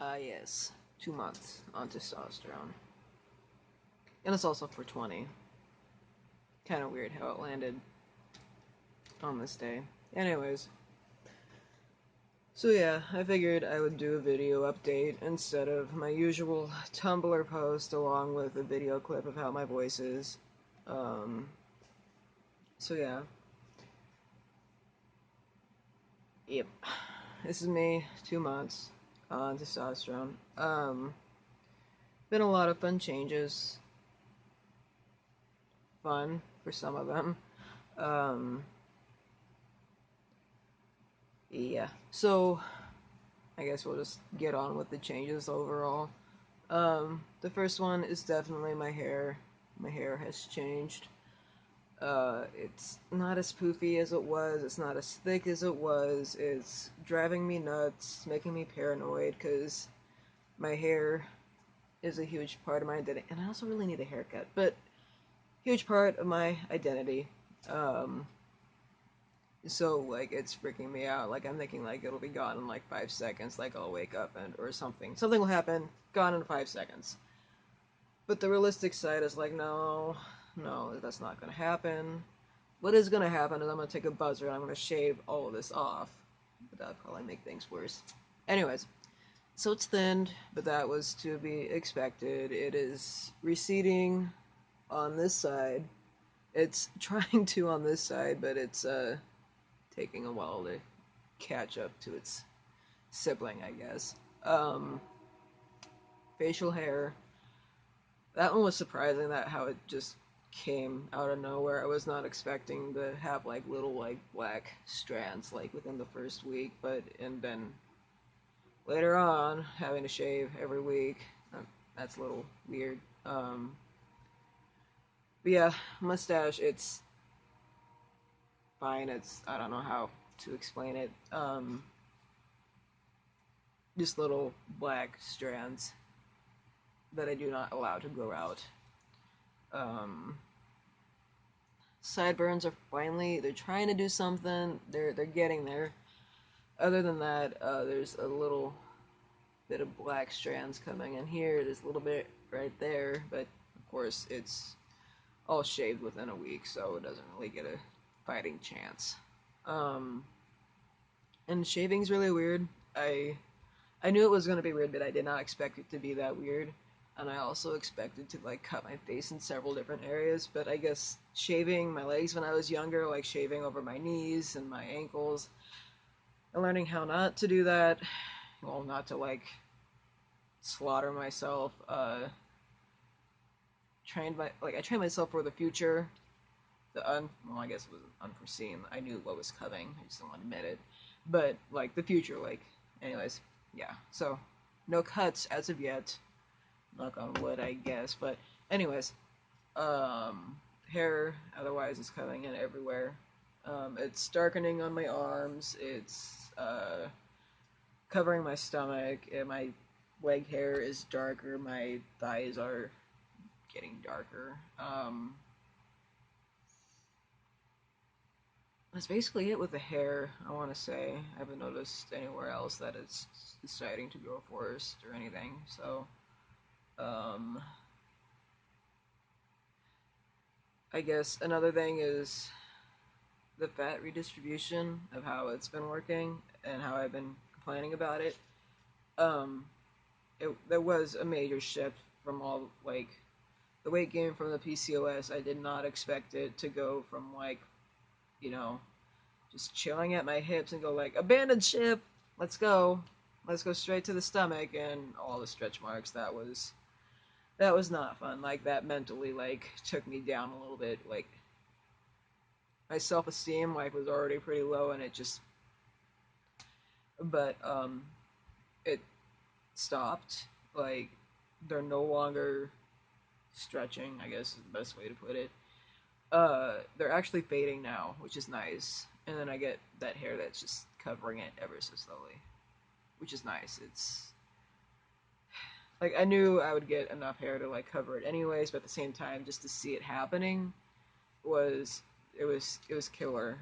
Yes. 2 months on testosterone. And it's also for 20. Kind of weird how it landed on this day. Anyways, so yeah, I figured I would do a video update instead of my usual Tumblr post along with a video clip of how my voice is. Um, so yeah. Yep. This is me, 2 months on testosterone. Been a lot of fun changes. Fun for some of them. Um, yeah. So I guess we'll just get on with the changes overall. The first one is definitely my hair. My hair has changed. It's not as poofy as it was. It's not as thick as it was. It's driving me nuts, making me paranoid because my hair is a huge part of my identity, and I also really need a haircut. But huge part of my identity. Um, so like it's freaking me out. Like I'm thinking like it'll be gone in like 5 seconds. Like I'll wake up and or something. Something will happen. Gone in 5 seconds. But the realistic side is like no, no, that's not gonna happen. What is gonna happen is I'm gonna take a buzzer and I'm gonna shave all of this off. But that'd probably make things worse. Anyways, so it's thinned, but that was to be expected. It is receding on this side. It's trying to on this side, but it's taking a while to catch up to its sibling, I guess. Facial hair. That one was surprising that how it just came out of nowhere. I was not expecting to have like little like black strands like within the first week, but and then later on having to shave every week. That's a little weird. But yeah, mustache. It's fine. It's I don't know how to explain it. Just little black strands that I do not allow to grow out. Um, Sideburns are finally they're trying to do something. They're getting there. Other than that, there's a little bit of black strands coming in here. There's a little bit right there, but of course it's all shaved within a week, so it doesn't really get a fighting chance. Um, and shaving's really weird. I knew it was gonna be weird, but I did not expect it to be that weird. And I also expected to like cut my face in several different areas, but I guess shaving my legs when I was younger, like shaving over my knees and my ankles, and learning how not to do that, well, not to like slaughter myself. I trained myself for the future. Well, I guess it was unforeseen. I knew what was coming. I just didn't want to admit it. But like the future, like, anyways, yeah. So no cuts as of yet. Knock on wood, I guess. But anyways, um, hair otherwise is coming in everywhere. It's darkening on my arms. It's covering my stomach. And my leg hair is darker. My thighs are getting darker. That's basically it with the hair, I want to say. I haven't noticed anywhere else that it's deciding to grow forest or anything. So, um, I guess another thing is the fat redistribution of how it's been working and how I've been complaining about it. Um, there was a major shift from all like the weight gain from the PCOS. I did not expect it to go from like you know just chilling at my hips and go like abandoned ship, let's go straight to the stomach and all the stretch marks. That was not fun. Like that mentally like took me down a little bit. Like my self-esteem like was already pretty low and it just but it stopped. Like they're no longer stretching, I guess is the best way to put it. They're actually fading now, which is nice. And then I get that hair that's just covering it ever so slowly, which is nice. It's like I knew I would get enough hair to like cover it anyways, but at the same time, just to see it happening was it was killer.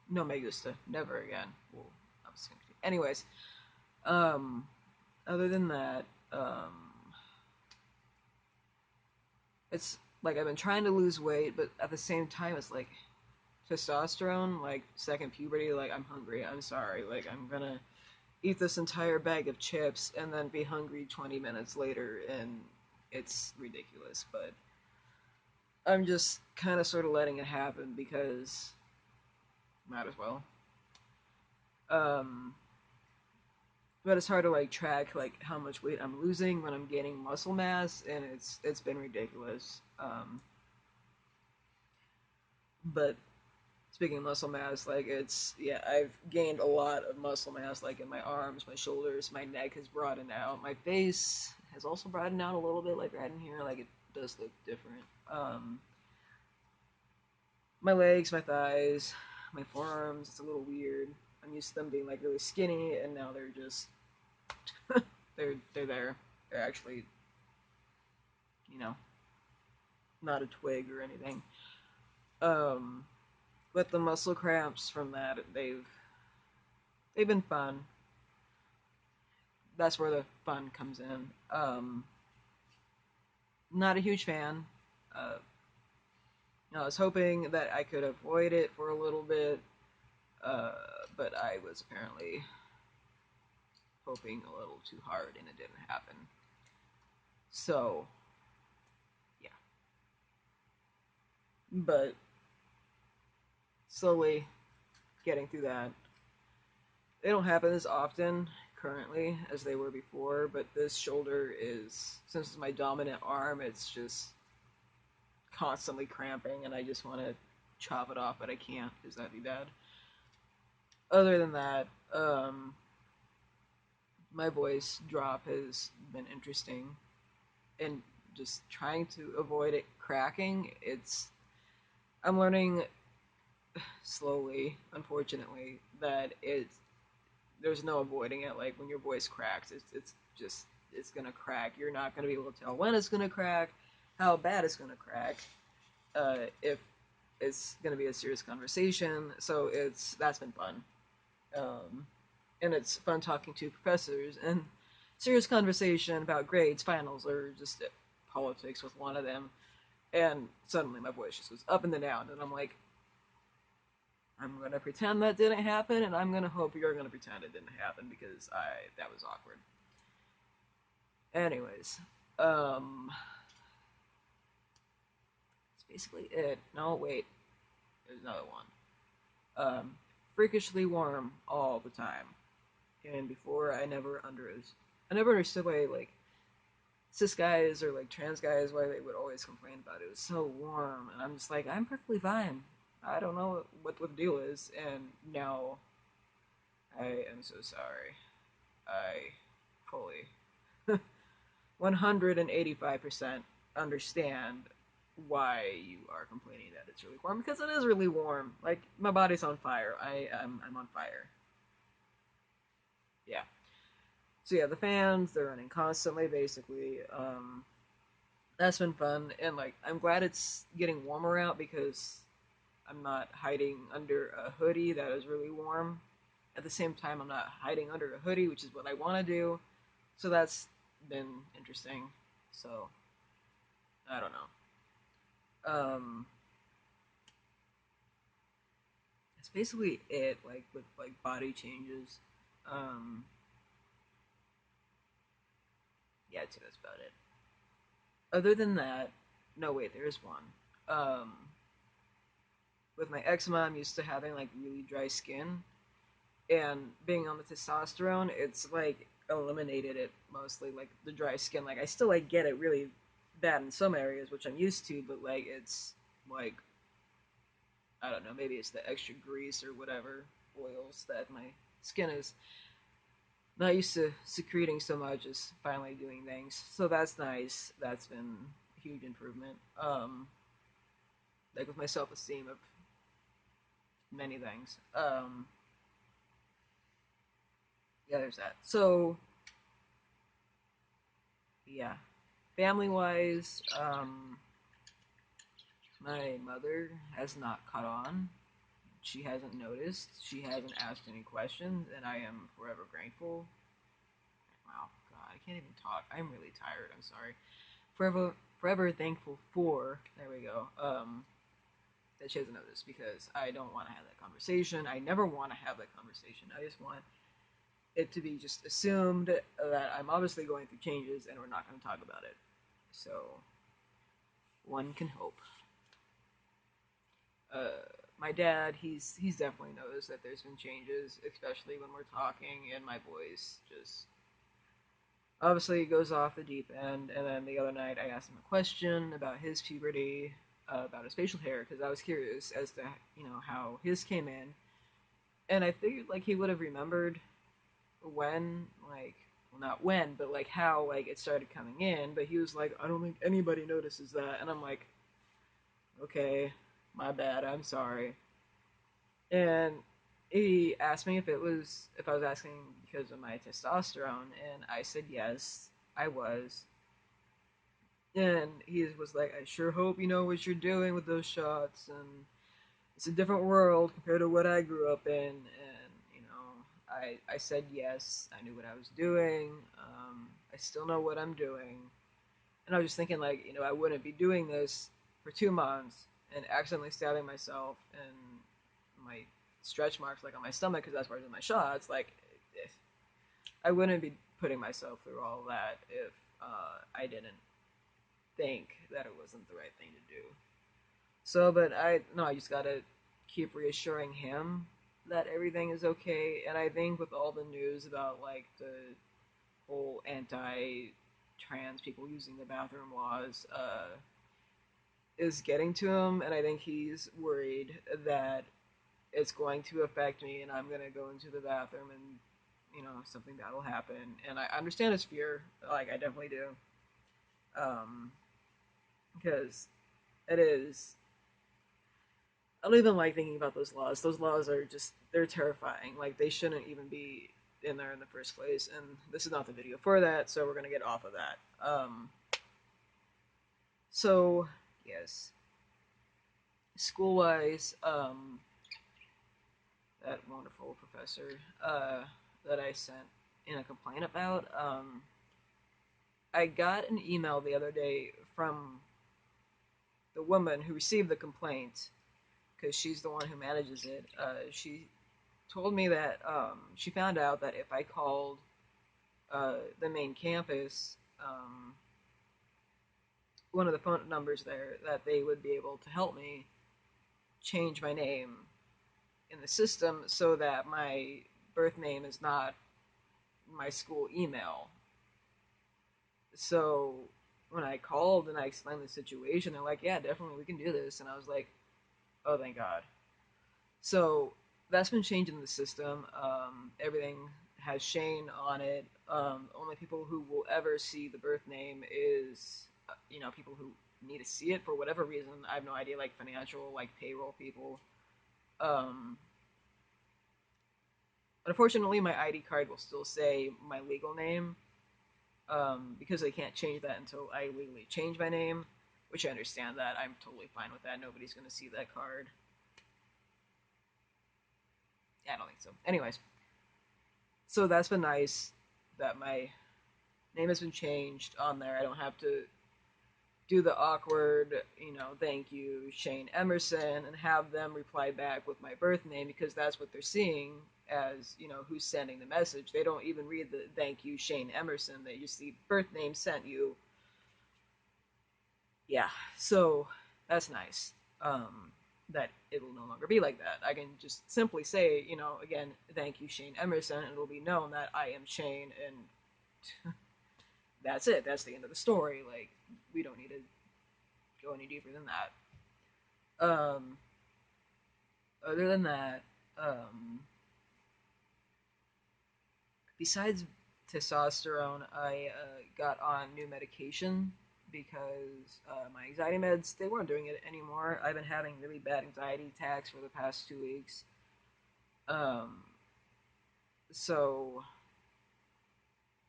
No me gusta, never again. Well, I was gonna, anyways. Um, Other than that, um, it's like I've been trying to lose weight, but at the same time, it's like testosterone, like second puberty. Like I'm hungry. I'm sorry. Like I'm gonna eat this entire bag of chips and then be hungry 20 minutes later, and it's ridiculous. But I'm just kind of sort of letting it happen because might as well. Um, but it's hard to like track like how much weight I'm losing when I'm gaining muscle mass, and it's been ridiculous. But speaking of muscle mass, like it's yeah, I've gained a lot of muscle mass, like in my arms, my shoulders, my neck has broadened out, my face has also broadened out a little bit, like right in here, like it does look different. My legs, my thighs, my forearms, it's a little weird. I'm used to them being like really skinny, and now they're just they're there. They're actually you know not a twig or anything. Um, but the muscle cramps from that they've been fun. That's where the fun comes in. Not a huge fan. Uh, I was hoping that I could avoid it for a little bit, uh, but I was apparently hoping a little too hard, and it didn't happen. So yeah, but slowly getting through that. They don't happen as often currently as they were before, but this shoulder is, since it's my dominant arm, it's just constantly cramping, and I just want to chop it off, but I can't because that'd be bad. Other than that, my voice drop has been interesting, and just trying to avoid it cracking. I'm learning slowly, unfortunately, that there's no avoiding it. Like when your voice cracks, it's just it's gonna crack. You're not gonna be able to tell when it's gonna crack, how bad it's gonna crack, if it's gonna be a serious conversation. So that's been fun, um, and it's fun talking to professors and serious conversation about grades, finals, or just politics with one of them. And suddenly my voice just goes up and then down, and I'm like, I'm gonna pretend that didn't happen, and I'm gonna hope you're gonna pretend it didn't happen because I that was awkward. Anyways, that's basically it. No, wait, there's another one. Freakishly warm all the time, and before I never understood why like cis guys or like trans guys why they would always complain about it. It was so warm, and I'm just like I'm perfectly fine. I don't know what the deal is, and now I am so sorry. I fully 185% understand why you are complaining that it's really warm because it is really warm. Like my body's on fire. I'm on fire. Yeah. So yeah, the fans they're running constantly. Basically, that's been fun, and like I'm glad it's getting warmer out because I'm not hiding under a hoodie that is really warm. At the same time, I'm not hiding under a hoodie, which is what I want to do. So that's been interesting. So I don't know. Um, that's basically it. Like with like body changes. Um, yeah, I'd say that's about it. Other than that, no wait, there is one. Um, with my eczema, I'm used to having like really dry skin, and being on the testosterone, it's like eliminated it mostly. Like the dry skin, like I still like get it really bad in some areas, which I'm used to, but like it's like I don't know, maybe it's the extra grease or whatever oils that my skin is not used to secreting so much is finally doing things. So that's nice. That's been a huge improvement. Like with my self esteem of many things. Yeah, there's that. So yeah, family wise, my mother has not caught on. She hasn't noticed. She hasn't asked any questions, and I am forever grateful. Wow, God, I can't even talk. I'm really tired. I'm sorry. Forever thankful for. There we go. That she doesn't know this because I don't want to have that conversation. I never want to have that conversation. I just want it to be just assumed that I'm obviously going through changes and we're not going to talk about it. So one can hope. Uh, my dad, he's definitely noticed that there's been changes, especially when we're talking, and my voice just obviously goes off the deep end. And then the other night, I asked him a question about his puberty, about his facial hair, because I was curious as to how his came in, and I figured like he would have remembered when, like, well, not when, but like how like it started coming in. But he was like, I don't think anybody notices that, and I'm like, okay, my bad, I'm sorry. And he asked me if I was asking because of my testosterone, and I said yes, I was. And he was like, I sure hope you know what you're doing with those shots, and it's a different world compared to what I grew up in. And I said yes, I knew what I was doing. I still know what I'm doing, and I was just thinking like, I wouldn't be doing this for 2 months and accidentally stabbing myself and my stretch marks like on my stomach because that's where I did my shots. Like, I wouldn't be putting myself through all that if I didn't think that it wasn't the right thing to do. So, but I just gotta keep reassuring him that everything is okay. And I think with all the news about like the whole anti-trans people using the bathroom laws, is getting to him, and I think he's worried that it's going to affect me, and I'm gonna go into the bathroom and something bad will happen. And I understand his fear, like I definitely do, um, because it is. I don't even like thinking about those laws. Those laws are they're terrifying. Like they shouldn't even be in there in the first place. And this is not the video for that, so we're gonna get off of that. So yes, school wise, that wonderful professor that I sent in a complaint about. I got an email the other day from the woman who received the complaint because she's the one who manages it. She told me that she found out that if I called the main campus, one of the phone numbers there, that they would be able to help me change my name in the system so that my birth name is not my school email. So when I called and I explained the situation, they're like, "Yeah, definitely, we can do this." And I was like, "Oh, thank God." So that's been changed in the system. Everything has Shane on it. Only people who will ever see the birth name is, people who need to see it for whatever reason. I have no idea, like financial, like payroll people. Um, Unfortunately, my ID card will still say my legal name, because they can't change that until I legally change my name, which I understand that. I'm totally fine with that. Nobody's going to see that card. Yeah, I don't think so. Anyways, so that's been nice that my name has been changed on there. I don't have to do the awkward, thank you, Shane Emerson, and have them reply back with my birth name because that's what they're seeing as, who's sending the message. They don't even read the thank you, Shane Emerson. They just see birth name sent you. Yeah, so that's nice. That it will no longer be like that. I can just simply say, again, thank you, Shane Emerson, and it'll be known that I am Shane, and that's it. That's the end of the story. Like, we don't need to go any deeper than that. Other than that, um, besides testosterone, I got on new medication because my anxiety meds, they weren't doing it anymore. I've been having really bad anxiety attacks for the past 2 weeks. Um, so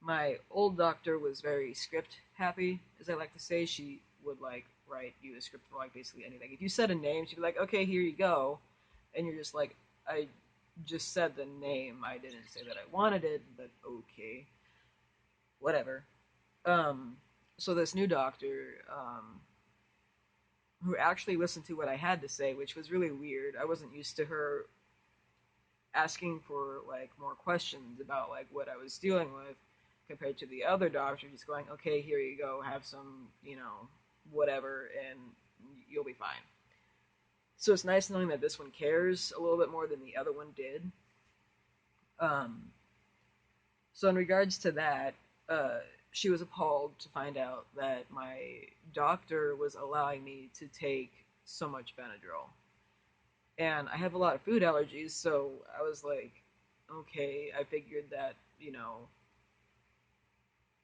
my old doctor was very script happy, as I like to say. She would like write you a script for like basically anything. If you said a name, she'd be like, "Okay, here you go," and you're just like, "I just said the name. I didn't say that I wanted it, but okay." Whatever. Um, so this new doctor, who actually listened to what I had to say, which was really weird. I wasn't used to her asking for like more questions about like what I was dealing with compared to the other doctor just going, okay, here you go, have some, whatever, and you'll be fine. So it's nice knowing that this one cares a little bit more than the other one did. Um, so in regards to that, uh, she was appalled to find out that my doctor was allowing me to take so much Benadryl. And I have a lot of food allergies, so I was like, okay, I figured that,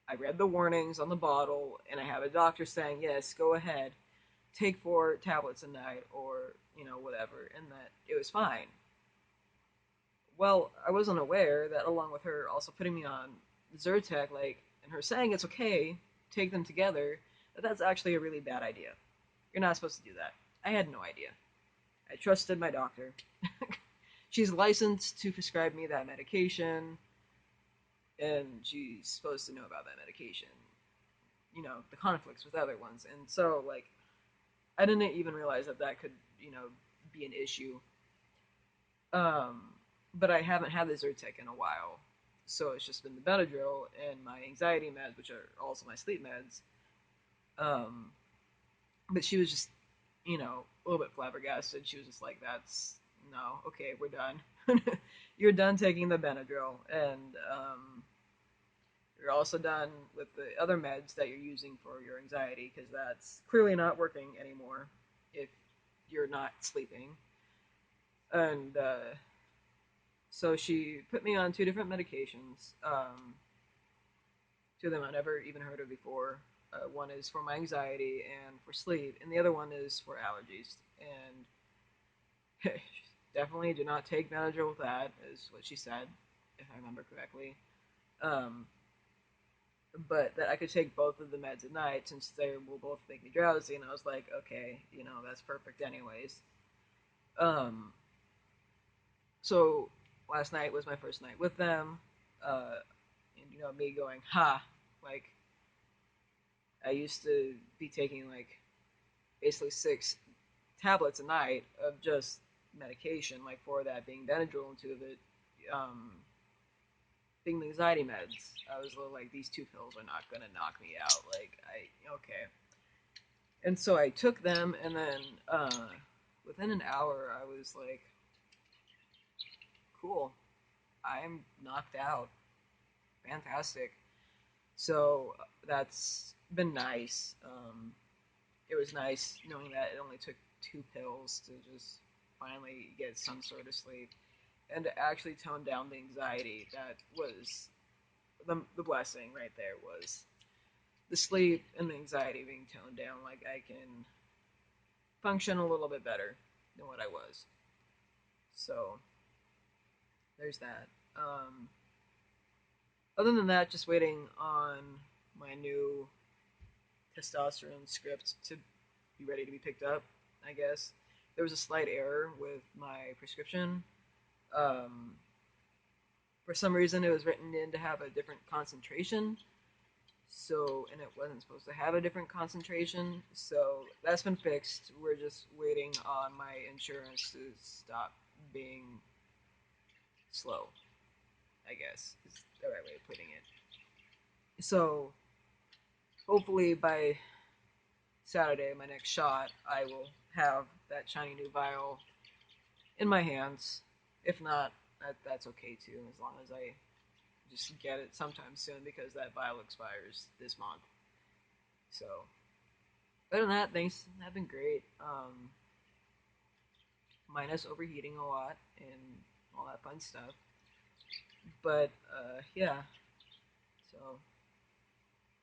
I read the warnings on the bottle, and I have a doctor saying, yes, go ahead, take 4 tablets a night, or, whatever, and that it was fine. Well, I wasn't aware that along with her also putting me on Zyrtec, like, and her saying it's okay, take them together, that's actually a really bad idea. You're not supposed to do that. I had no idea. I trusted my doctor. She's licensed to prescribe me that medication, and she's supposed to know about that medication. The conflicts with other ones, and so like I didn't even realize that that could be an issue. Um, but I haven't had the Zyrtec in a while, so it's just been the Benadryl and my anxiety meds, which are also my sleep meds. Um, but she was just a little bit flabbergasted. She was just like, "That's no, okay, we're done. You're done taking the Benadryl, and you're also done with the other meds that you're using for your anxiety because that's clearly not working anymore if you're not sleeping." And so she put me on 2 different medications. Two of them I never even heard of before. One is for my anxiety and for sleep, and the other one is for allergies. And definitely do not take Benadryl with that, is what she said, if I remember correctly. Um, but that I could take both of the meds at night since they will both make me drowsy. And I was like, okay, that's perfect, anyways. Um, so last night was my first night with them, and me going, ha, like I used to be taking like basically 6 tablets a night of just medication, like 4 of that being Benadryl and 2 of it being the anxiety meds. I was a little like, these 2 pills are not gonna knock me out. Like okay. And so I took them, and then within an hour, I was like, cool, I'm knocked out. Fantastic. So that's been nice. It was nice knowing that it only took 2 pills to just finally get some sort of sleep and to actually tone down the anxiety. That was the blessing right there, was the sleep and the anxiety being toned down. Like I can function a little bit better than what I was. So there's that. Other than that, just waiting on my new testosterone script to be ready to be picked up, I guess. There was a slight error with my prescription. Um, for some reason, it was written in to have a different concentration. So, and it wasn't supposed to have a different concentration. So that's been fixed. We're just waiting on my insurance to stop being slow, I guess is the right way of putting it. So hopefully by Saturday, my next shot, I will have that shiny new vial in my hands. If not, that's okay too, as long as I just get it sometime soon because that vial expires this month. So, other than that, things have been great. Minus overheating a lot and all that fun stuff. But yeah, so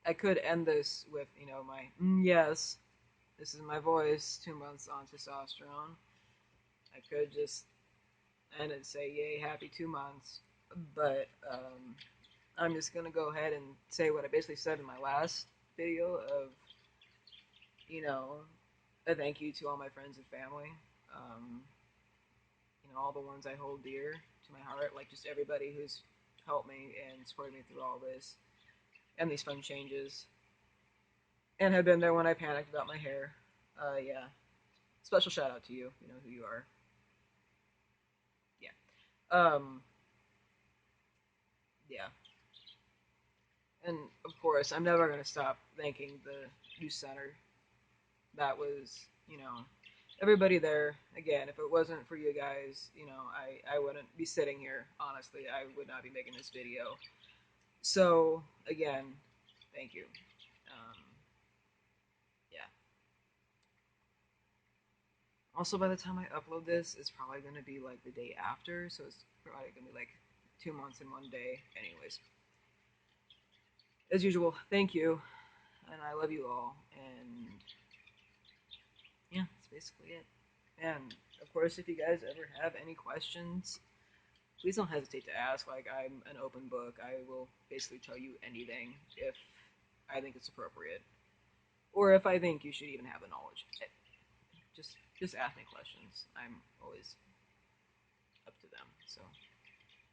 I could end this with my yes. This is my voice. 2 months on testosterone. I could just end it and say yay, happy 2 months. But I'm just gonna go ahead and say what I basically said in my last video of a thank you to all my friends and family. Um, all the ones I hold dear to my heart, like just everybody who's helped me and supported me through all this. and these fun changes, and have been there when I panicked about my hair. Yeah, special shout out to you. You know who you are. Yeah. Yeah. And of course, I'm never gonna stop thanking the youth center. That was, everybody there. Again, if it wasn't for you guys, I wouldn't be sitting here. Honestly, I would not be making this video. So again, thank you. Um, yeah. Also, by the time I upload this, it's probably gonna be like the day after, so it's probably gonna be like 2 months in one day. Anyways, as usual, thank you, and I love you all. And yeah, that's basically it. And of course, if you guys ever have any questions, please don't hesitate to ask. Like, I'm an open book. I will basically tell you anything if I think it's appropriate, or if I think you should even have the knowledge. Just ask me questions. I'm always up to them. So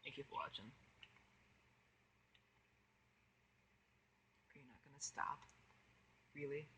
thank you for watching. Are you not gonna stop? Really?